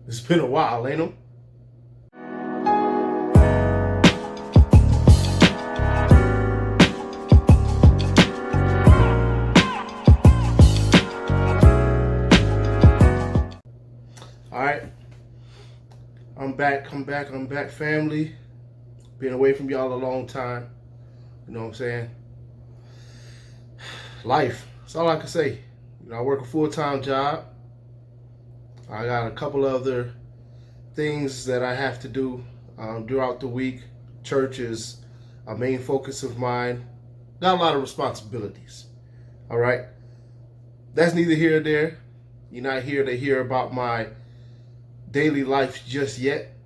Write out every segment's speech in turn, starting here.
It's been a while, ain't it? All right. I'm back, family. Been away from y'all a long time. You know what I'm saying? Life. That's all I can say. You know, I work a full-time job. I got a couple other things that I have to do throughout the week. Church is a main focus of mine. Got a lot of responsibilities. All right. That's neither here nor there. You're not here to hear about my daily life just yet.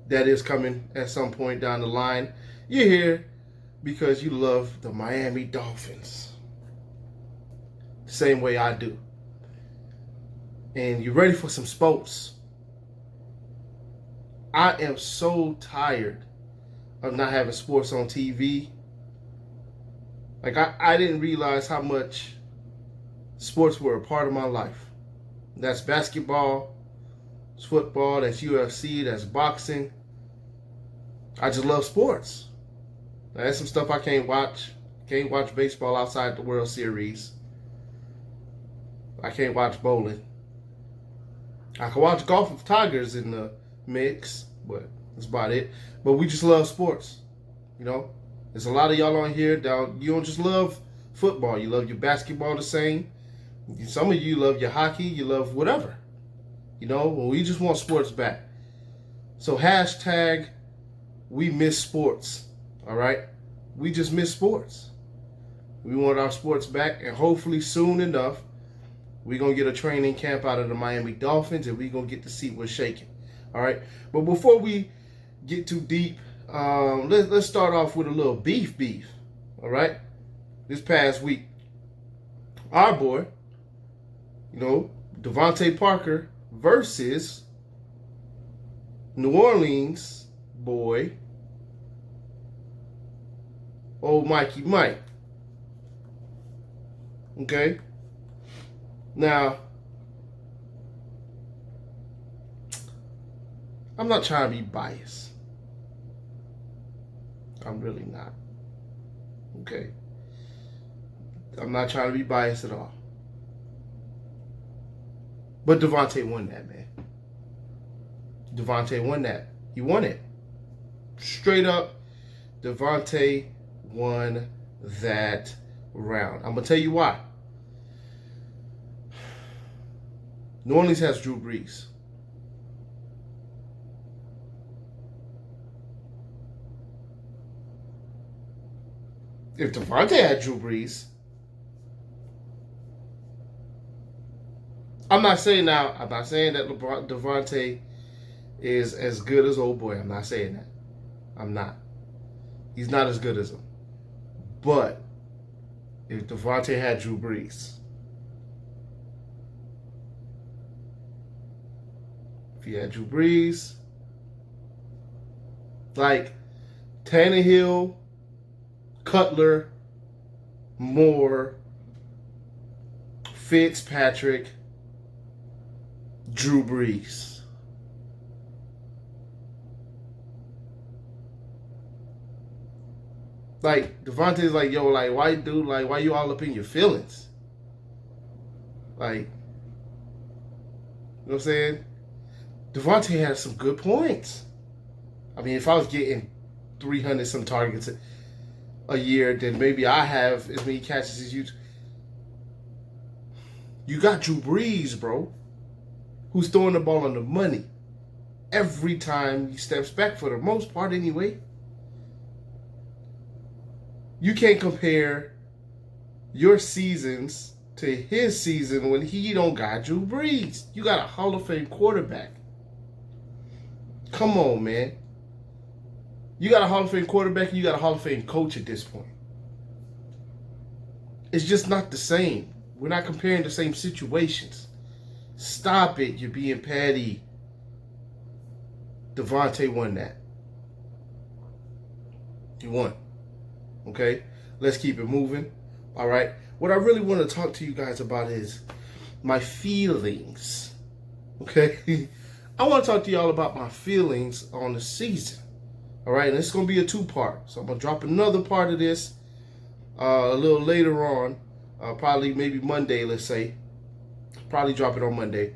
That is coming at some point down the line. You're here because you love the Miami Dolphins. Same way I do. And you're ready for some sports. I am so tired of not having sports on TV. Like, I didn't realize how much sports were a part of my life. That's basketball, it's football, that's UFC, that's boxing. I just love sports. Now, there's some stuff I can't watch. Can't watch baseball outside the World Series. I can't watch bowling. I can watch golf with Tigers in the mix, but that's about it. But we just love sports. You know, there's a lot of y'all on here that you don't just love football. You love your basketball the same. Some of you love your hockey. You love whatever. You know, well, we just want sports back. So hashtag we miss sports. All right, we just miss sports. We want our sports back, and hopefully soon enough, we're going to get a training camp out of the Miami Dolphins, and we're going to get to see what's shaking. All right? But before we get too deep, let's start off with a little beef. All right? This past week, our boy, you know, Devante Parker versus New Orleans boy, old Mikey Mike. Okay? Now, I'm not trying to be biased. I'm really not. Okay? I'm not trying to be biased at all. But Devante won that, man. Devante won that. He won it. Straight up, Devante won that round. I'm going to tell you why. New Orleans has Drew Brees. If Devante had Drew Brees, I'm not saying that Devante is as good as old boy. I'm not saying that. I'm not. He's not as good as him. But if Devante had Drew Brees, if he had Drew Brees, like Tannehill, Cutler, Moore, Fitzpatrick, Drew Brees. Like, Devante's like, yo, like, why, dude, like, why you all up in your feelings? Like, you know what I'm saying? Devante had some good points. I mean, if I was getting 300 some targets a year, then maybe I have as many catches as you. You got Drew Brees, bro, who's throwing the ball on the money every time he steps back, for the most part anyway. You can't compare your seasons to his season when he don't got Drew Brees. You got a Hall of Fame quarterback. Come on, man. You got a Hall of Fame quarterback and you got a Hall of Fame coach at this point. It's just not the same. We're not comparing the same situations. Stop it. You're being petty. Devante won that. He won. Okay? Let's keep it moving. All right? What I really want to talk to you guys about is my feelings Okay? I want to talk to y'all about my feelings on the season. All right? And it's going to be a two-part. So I'm going to drop another part of this a little later on. Probably maybe Monday, let's say. Probably drop it on Monday.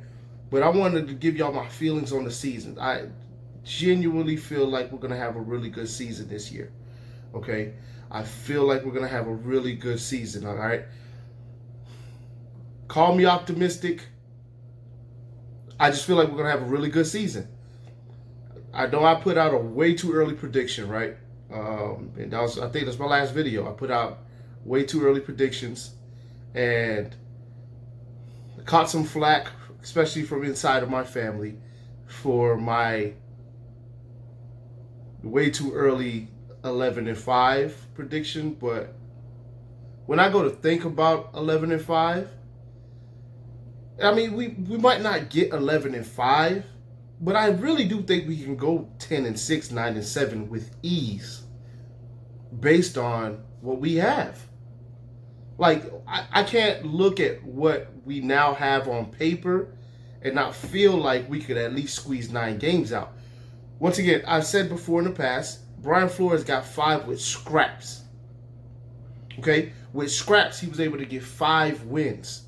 But I wanted to give y'all my feelings on the season. I genuinely feel like we're going to have a really good season this year. Okay? I feel like we're going to have a really good season, all right? Call me optimistic. I just feel like we're going to have a really good season. I know I put out a way too early prediction, right? And I think that's my last video. I put out way too early predictions and caught some flack, especially from inside of my family, for my way too early 11-5 prediction. But when I go to think about 11-5, I mean, we might not get 11-5, but I really do think we can go 10-6, 9-7 with ease, based on what we have. Like, I can't look at what we now have on paper and not feel like we could at least squeeze 9 games out. Once again, I've said before in the past, Brian Flores got 5 with scraps. Okay? With scraps, he was able to get 5 wins.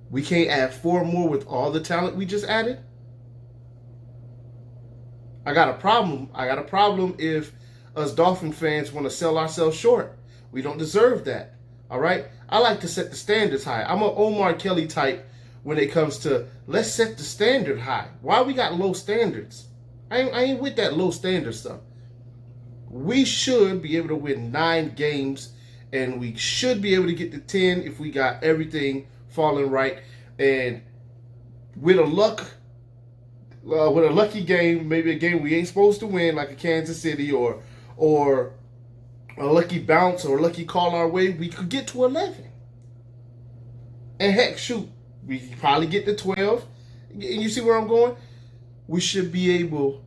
We can't add 4 more with all the talent we just added? I got a problem. I got a problem if us Dolphin fans want to sell ourselves short. We don't deserve that. All right? I like to set the standards high. I'm an Omar Kelly type when it comes to let's set the standard high. Why we got low standards? I ain't with that low standard stuff. We should be able to win 9 games, and we should be able to get to 10 if we got everything falling right. And with a lucky game, maybe a game we ain't supposed to win, like a Kansas City, or a lucky bounce or a lucky call our way, we could get to 11. And heck, shoot, we could probably get to 12. And you see where I'm going? We should be able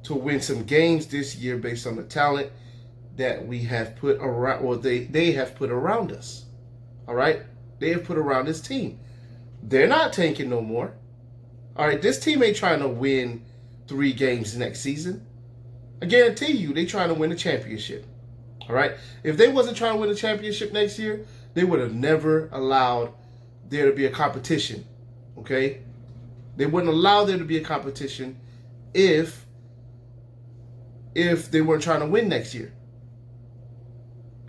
to win some games this year based on the talent that we have put around, or they have put around us. All right? They have put around this team. They're not tanking no more. All right, this team ain't trying to win 3 games next season. I guarantee you they trying to win a championship. All right? If they wasn't trying to win a championship next year, they would have never allowed there to be a competition. Okay? They wouldn't allow there to be a competition if they weren't trying to win next year.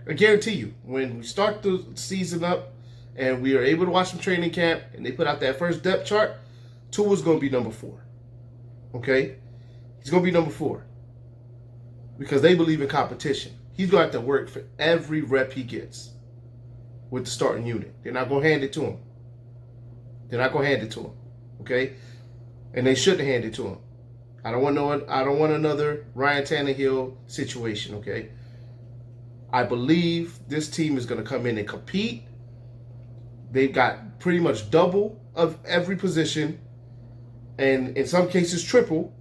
I guarantee you, when we start the season up and we are able to watch some training camp and they put out that first depth chart, Tua's going to be number 4. Okay? He's going to be number 4. Because they believe in competition. He's going to have to work for every rep he gets with the starting unit. They're not going to hand it to him. They're not going to hand it to him. Okay? And they shouldn't hand it to him. I don't want another Ryan Tannehill situation, okay? I believe this team is going to come in and compete. They've got pretty much double of every position, and in some cases triple.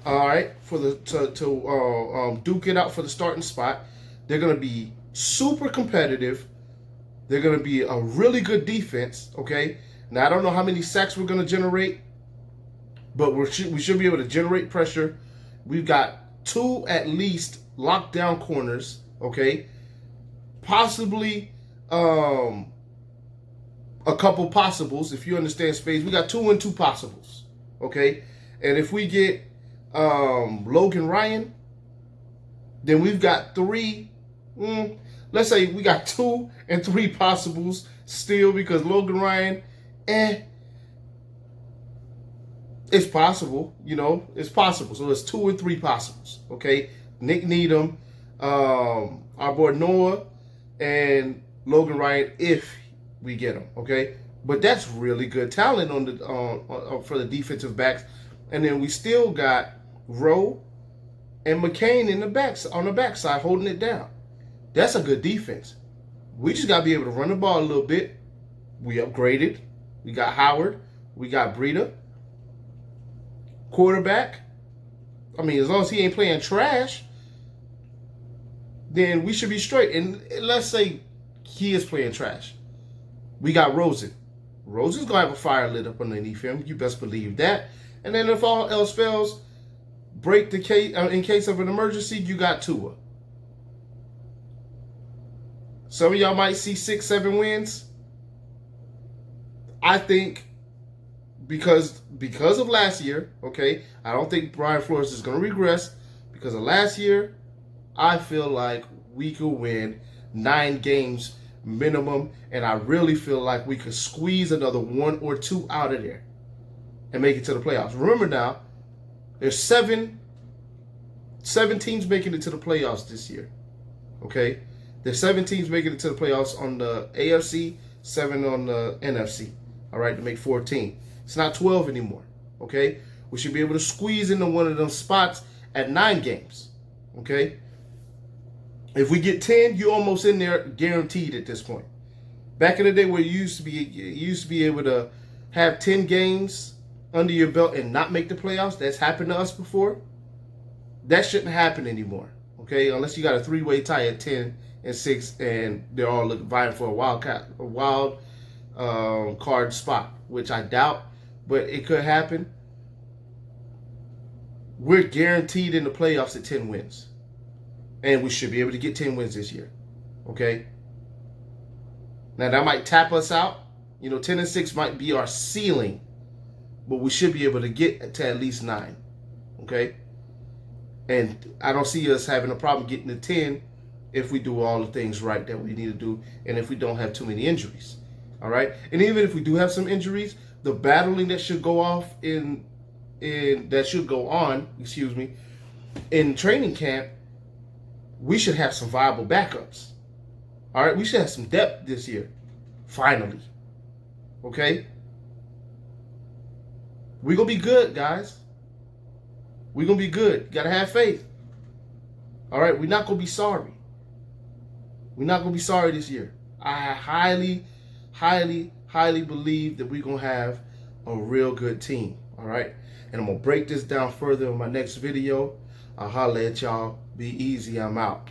All right, for to duke it out for the starting spot. They're going to be super competitive. They're going to be a really good defense. Okay, now I don't know how many sacks we're going to generate, but we should be able to generate pressure. We've got 2 at least lockdown corners. Okay, possibly a couple possibles if you understand space. We got 2 and 2 possibles. Okay, and if we get Logan Ryan, then we've got 3. Let's say we got 2 and 3 possibles still, because Logan Ryan, it's possible, it's possible. So it's 2 and 3 possibles. Okay, Nick Needham, our boy Noah, and Logan Ryan if we get him. Okay, but that's really good talent on the for the defensive backs, and then we still got Rowe and McCain in the backs on the backside holding it down. That's a good defense. We just got to be able to run the ball a little bit. We upgraded. We got Howard. We got Breida. Quarterback. I mean, as long as he ain't playing trash, then we should be straight. And let's say he is playing trash. We got Rosen. Rosen's going to have a fire lit up underneath him. You best believe that. And then if all else fails, break the case in case of an emergency, you got Tua. Some of y'all might see 6, 7 wins. I think because of last year, okay, I don't think Brian Flores is going to regress. Because of last year, I feel like we could win 9 games minimum, and I really feel like we could squeeze another 1 or 2 out of there and make it to the playoffs. Remember now, there's seven teams making it to the playoffs this year. Okay? There's 7 teams making it to the playoffs on the AFC, 7 on the NFC. All right, to make 14. It's not 12 anymore. Okay? We should be able to squeeze into one of those spots at 9 games. Okay? If we get 10, you're almost in there guaranteed at this point. Back in the day where you used to be able to have 10 games under your belt and not make the playoffs, that's happened to us before. That shouldn't happen anymore. Okay? Unless you got a 3-way tie at 10 and 6 and they're all vying for a wild card spot, which I doubt, but it could happen. We're guaranteed in the playoffs at 10 wins. And we should be able to get 10 wins this year. Okay? Now, that might tap us out. 10 and 6 might be our ceiling. But we should be able to get to at least 9. Okay? And I don't see us having a problem getting to 10 if we do all the things right that we need to do and if we don't have too many injuries. All right? And even if we do have some injuries, the battling that should go on in training camp, we should have some viable backups. All right? We should have some depth this year. Finally. Okay? We're going to be good, guys. We're going to be good. You got to have faith. All right? We're not going to be sorry. We're not going to be sorry this year. I highly, highly, highly believe that we're going to have a real good team. All right? And I'm going to break this down further in my next video. I'll holler at y'all. Be easy. I'm out.